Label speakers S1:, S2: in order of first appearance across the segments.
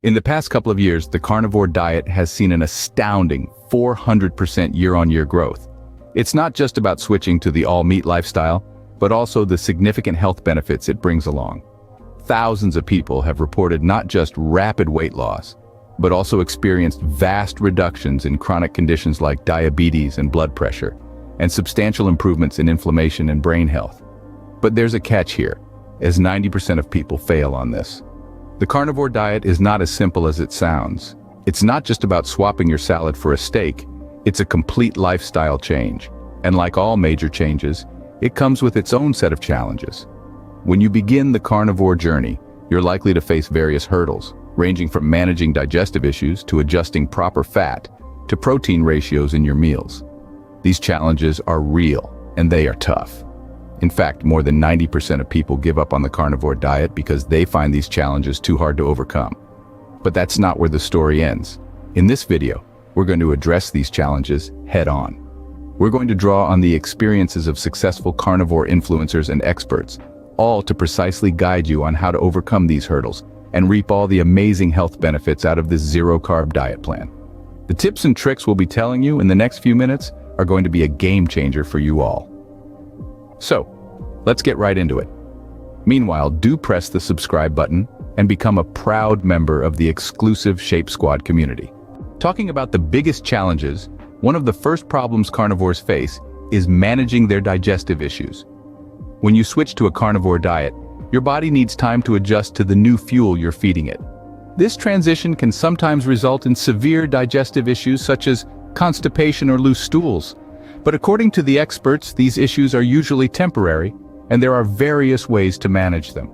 S1: In the past couple of years, the carnivore diet has seen an astounding 400% year-on-year growth. It's not just about switching to the all-meat lifestyle, but also the significant health benefits it brings along. Thousands of people have reported not just rapid weight loss, but also experienced vast reductions in chronic conditions like diabetes and blood pressure, and substantial improvements in inflammation and brain health. But there's a catch here, as 90% of people fail on this. The carnivore diet is not as simple as it sounds. It's not just about swapping your salad for a steak, it's a complete lifestyle change. And like all major changes, it comes with its own set of challenges. When you begin the carnivore journey, you're likely to face various hurdles, ranging from managing digestive issues to adjusting proper fat to protein ratios in your meals. These challenges are real, and they are tough. In fact, more than 90% of people give up on the carnivore diet because they find these challenges too hard to overcome. But that's not where the story ends. In this video, we're going to address these challenges head-on. We're going to draw on the experiences of successful carnivore influencers and experts, all to precisely guide you on how to overcome these hurdles and reap all the amazing health benefits out of this zero-carb diet plan. The tips and tricks we'll be telling you in the next few minutes are going to be a game changer for you all. So, let's get right into it. Meanwhile, do press the subscribe button and become a proud member of the exclusive Shape Squad community. Talking about the biggest challenges, one of the first problems carnivores face is managing their digestive issues. When you switch to a carnivore diet, your body needs time to adjust to the new fuel you're feeding it. This transition can sometimes result in severe digestive issues such as constipation or loose stools. But according to the experts, these issues are usually temporary, and there are various ways to manage them.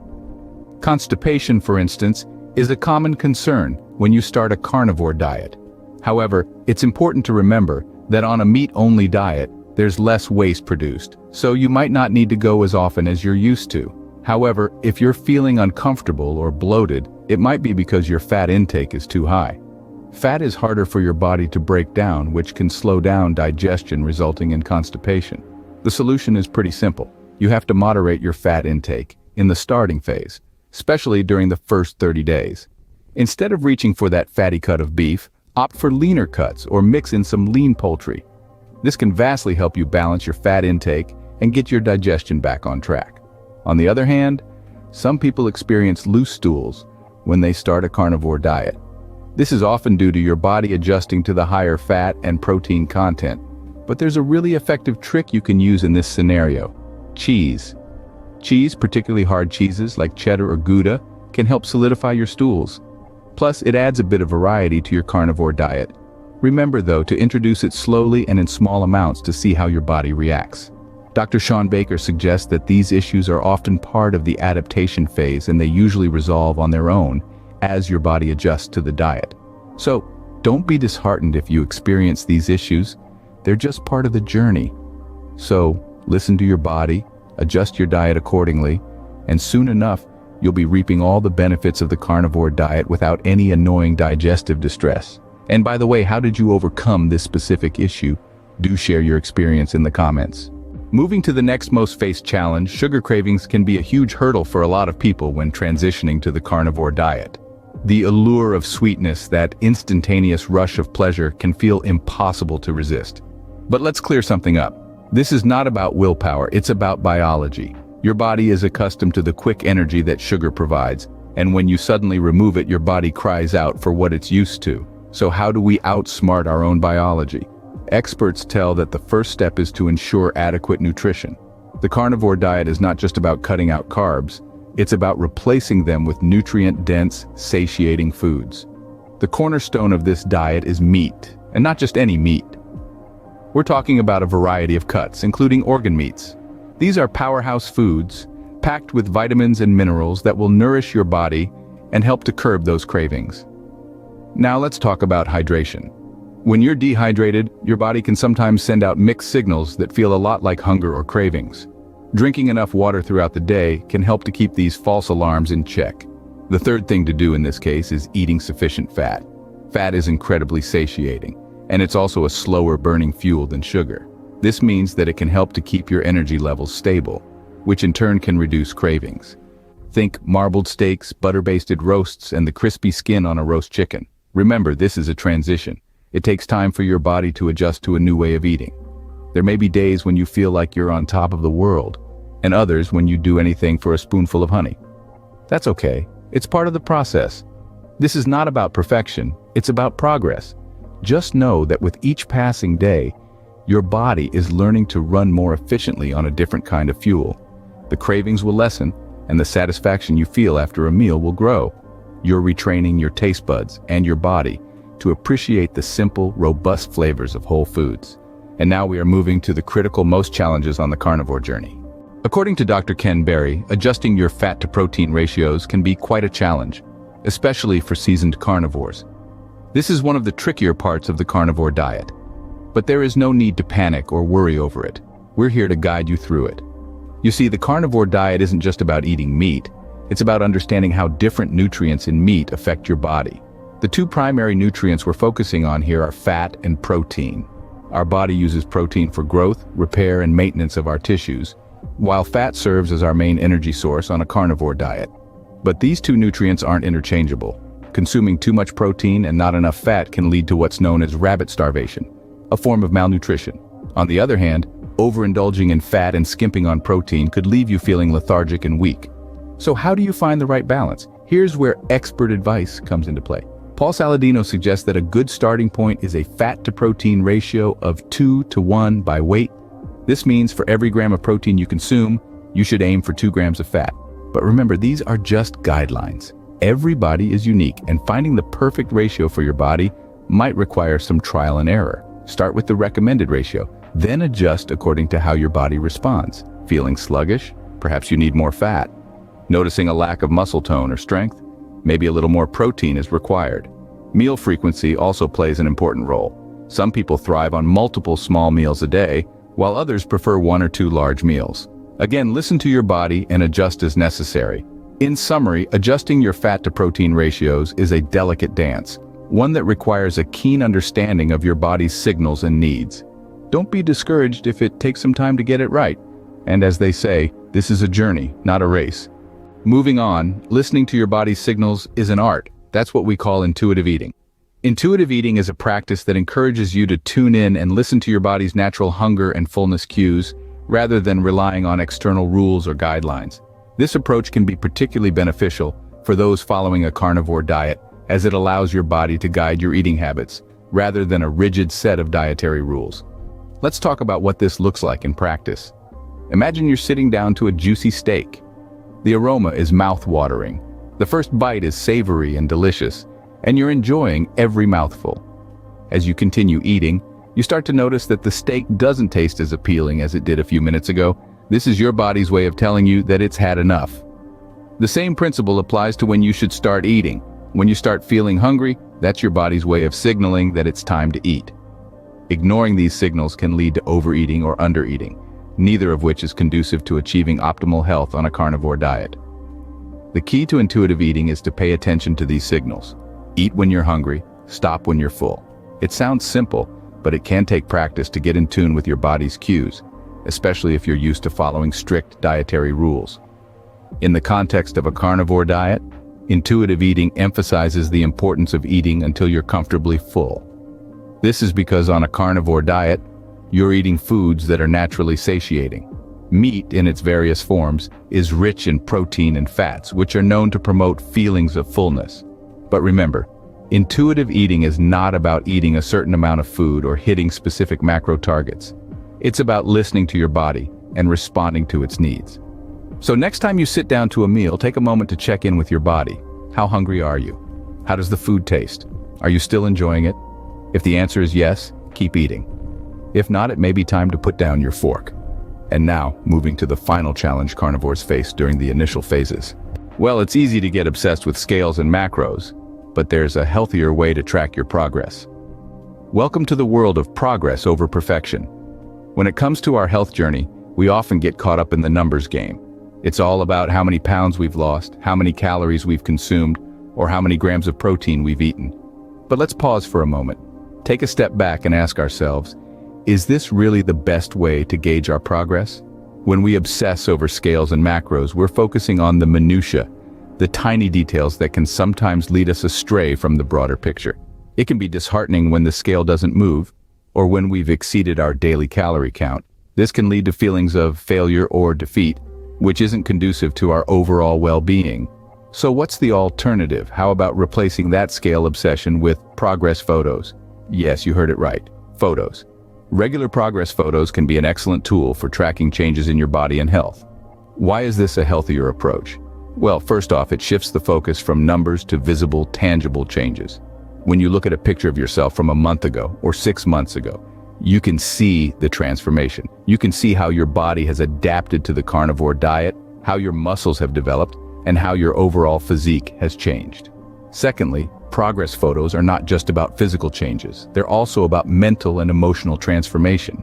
S1: Constipation, for instance, is a common concern when you start a carnivore diet. However, it's important to remember that on a meat-only diet, there's less waste produced, so you might not need to go as often as you're used to. However, if you're feeling uncomfortable or bloated, it might be because your fat intake is too high. Fat is harder for your body to break down, which can slow down digestion, resulting in constipation. The solution is pretty simple. You have to moderate your fat intake in the starting phase, especially during the first 30 days. Instead of reaching for that fatty cut of beef, opt for leaner cuts or mix in some lean poultry. This can vastly help you balance your fat intake and get your digestion back on track. On the other hand, some people experience loose stools when they start a carnivore diet. This is often due to your body adjusting to the higher fat and protein content. But there's a really effective trick you can use in this scenario: cheese. Cheese, particularly hard cheeses like cheddar or Gouda, can help solidify your stools. Plus, it adds a bit of variety to your carnivore diet. Remember, though, to introduce it slowly and in small amounts to see how your body reacts. Dr. Shawn Baker suggests that these issues are often part of the adaptation phase, and they usually resolve on their own as your body adjusts to the diet. So, don't be disheartened if you experience these issues. They're just part of the journey. So, listen to your body, adjust your diet accordingly, and soon enough, you'll be reaping all the benefits of the carnivore diet without any annoying digestive distress. And by the way, how did you overcome this specific issue? Do share your experience in the comments. Moving to the next most faced challenge, sugar cravings can be a huge hurdle for a lot of people when transitioning to the carnivore diet. The allure of sweetness, that instantaneous rush of pleasure, can feel impossible to resist. But let's clear something up. This is not about willpower, it's about biology. Your body is accustomed to the quick energy that sugar provides, and when you suddenly remove it, your body cries out for what it's used to. So how do we outsmart our own biology? Experts tell that the first step is to ensure adequate nutrition. The carnivore diet is not just about cutting out carbs, it's about replacing them with nutrient-dense, satiating foods. The cornerstone of this diet is meat, and not just any meat. We're talking about a variety of cuts, including organ meats. These are powerhouse foods, packed with vitamins and minerals that will nourish your body and help to curb those cravings. Now let's talk about hydration. When you're dehydrated, your body can sometimes send out mixed signals that feel a lot like hunger or cravings. Drinking enough water throughout the day can help to keep these false alarms in check. The third thing to do in this case is eating sufficient fat. Fat is incredibly satiating, and it's also a slower burning fuel than sugar. This means that it can help to keep your energy levels stable, which in turn can reduce cravings. Think marbled steaks, butter-basted roasts, and the crispy skin on a roast chicken. Remember, this is a transition. It takes time for your body to adjust to a new way of eating. There may be days when you feel like you're on top of the world, and others when you do anything for a spoonful of honey. That's okay. It's part of the process. This is not about perfection, it's about progress. Just know that with each passing day, your body is learning to run more efficiently on a different kind of fuel. The cravings will lessen, and the satisfaction you feel after a meal will grow. You're retraining your taste buds and your body to appreciate the simple, robust flavors of whole foods. And now we are moving to the critical most challenges on the carnivore journey. According to Dr. Ken Berry, adjusting your fat-to-protein ratios can be quite a challenge, especially for seasoned carnivores. This is one of the trickier parts of the carnivore diet. But there is no need to panic or worry over it. We're here to guide you through it. You see, the carnivore diet isn't just about eating meat. It's about understanding how different nutrients in meat affect your body. The two primary nutrients we're focusing on here are fat and protein. Our body uses protein for growth, repair, and maintenance of our tissues, while fat serves as our main energy source on a carnivore diet. But these two nutrients aren't interchangeable. Consuming too much protein and not enough fat can lead to what's known as rabbit starvation, a form of malnutrition. On the other hand, overindulging in fat and skimping on protein could leave you feeling lethargic and weak. So how do you find the right balance? Here's where expert advice comes into play. Paul Saladino suggests that a good starting point is a fat-to-protein ratio of 2:1 by weight. This means for every gram of protein you consume, you should aim for 2 grams of fat. But remember, these are just guidelines. Every body is unique, and finding the perfect ratio for your body might require some trial and error. Start with the recommended ratio, then adjust according to how your body responds. Feeling sluggish? Perhaps you need more fat. Noticing a lack of muscle tone or strength? Maybe a little more protein is required. Meal frequency also plays an important role. Some people thrive on multiple small meals a day, while others prefer 1 or 2 large meals. Again, listen to your body and adjust as necessary. In summary, adjusting your fat-to-protein ratios is a delicate dance, one that requires a keen understanding of your body's signals and needs. Don't be discouraged if it takes some time to get it right. And as they say, this is a journey, not a race. Moving on, listening to your body's signals is an art. That's what we call intuitive eating. Intuitive eating is a practice that encourages you to tune in and listen to your body's natural hunger and fullness cues, rather than relying on external rules or guidelines. This approach can be particularly beneficial for those following a carnivore diet, as it allows your body to guide your eating habits, rather than a rigid set of dietary rules. Let's talk about what this looks like in practice. Imagine you're sitting down to a juicy steak. The aroma is mouth-watering. The first bite is savory and delicious, and you're enjoying every mouthful. As you continue eating, you start to notice that the steak doesn't taste as appealing as it did a few minutes ago. This is your body's way of telling you that it's had enough. The same principle applies to when you should start eating. When you start feeling hungry, that's your body's way of signaling that it's time to eat. Ignoring these signals can lead to overeating or undereating, neither of which is conducive to achieving optimal health on a carnivore diet. The key to intuitive eating is to pay attention to these signals. Eat when you're hungry, stop when you're full. It sounds simple, but it can take practice to get in tune with your body's cues, especially if you're used to following strict dietary rules. In the context of a carnivore diet, intuitive eating emphasizes the importance of eating until you're comfortably full. This is because on a carnivore diet, you're eating foods that are naturally satiating. Meat, in its various forms, is rich in protein and fats, which are known to promote feelings of fullness. But remember, intuitive eating is not about eating a certain amount of food or hitting specific macro targets. It's about listening to your body and responding to its needs. So next time you sit down to a meal, take a moment to check in with your body. How hungry are you? How does the food taste? Are you still enjoying it? If the answer is yes, keep eating. If not, it may be time to put down your fork. And now, moving to the final challenge carnivores face during the initial phases. Well, it's easy to get obsessed with scales and macros, but there's a healthier way to track your progress. Welcome to the world of progress over perfection. When it comes to our health journey, we often get caught up in the numbers game. It's all about how many pounds we've lost, how many calories we've consumed, or how many grams of protein we've eaten. But let's pause for a moment. Take a step back and ask ourselves, is this really the best way to gauge our progress? When we obsess over scales and macros, we're focusing on the minutiae, the tiny details that can sometimes lead us astray from the broader picture. It can be disheartening when the scale doesn't move, or when we've exceeded our daily calorie count. This can lead to feelings of failure or defeat, which isn't conducive to our overall well-being. So what's the alternative? How about replacing that scale obsession with progress photos? Yes, you heard it right, photos. Regular progress photos can be an excellent tool for tracking changes in your body and health. Why is this a healthier approach? Well, first off, it shifts the focus from numbers to visible, tangible changes. When you look at a picture of yourself from a month ago or 6 months ago, you can see the transformation. You can see how your body has adapted to the carnivore diet, how your muscles have developed, and how your overall physique has changed. Secondly, progress photos are not just about physical changes. They're also about mental and emotional transformation.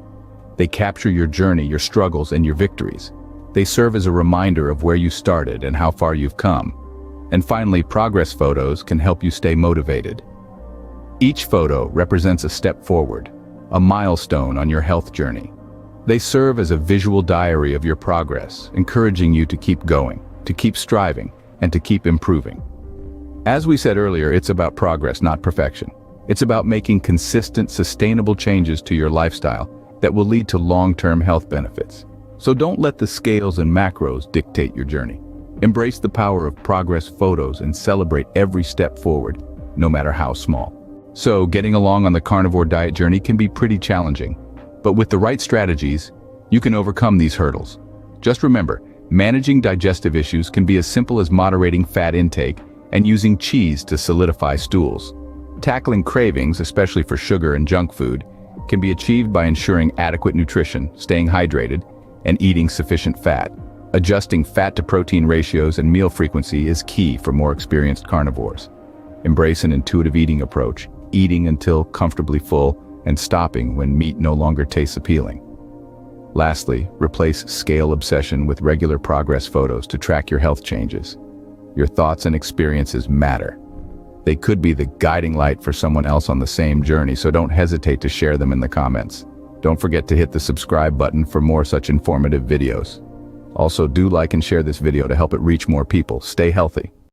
S1: They capture your journey, your struggles, and your victories. They serve as a reminder of where you started and how far you've come. And finally, progress photos can help you stay motivated. Each photo represents a step forward, a milestone on your health journey. They serve as a visual diary of your progress, encouraging you to keep going, to keep striving, and to keep improving. As we said earlier, it's about progress, not perfection. It's about making consistent, sustainable changes to your lifestyle that will lead to long-term health benefits. So don't let the scales and macros dictate your journey. Embrace the power of progress photos and celebrate every step forward, no matter how small. So getting along on the carnivore diet journey can be pretty challenging, but with the right strategies, you can overcome these hurdles. Just remember, managing digestive issues can be as simple as moderating fat intake and using cheese to solidify stools. Tackling cravings, especially for sugar and junk food, can be achieved by ensuring adequate nutrition, staying hydrated, and eating sufficient fat. Adjusting fat to protein ratios and meal frequency is key for more experienced carnivores. Embrace an intuitive eating approach, eating until comfortably full and stopping when meat no longer tastes appealing. Lastly, replace scale obsession with regular progress photos to track your health changes. Your thoughts and experiences matter. They could be the guiding light for someone else on the same journey, so don't hesitate to share them in the comments. Don't forget to hit the subscribe button for more such informative videos. Also, do like and share this video to help it reach more people. Stay healthy.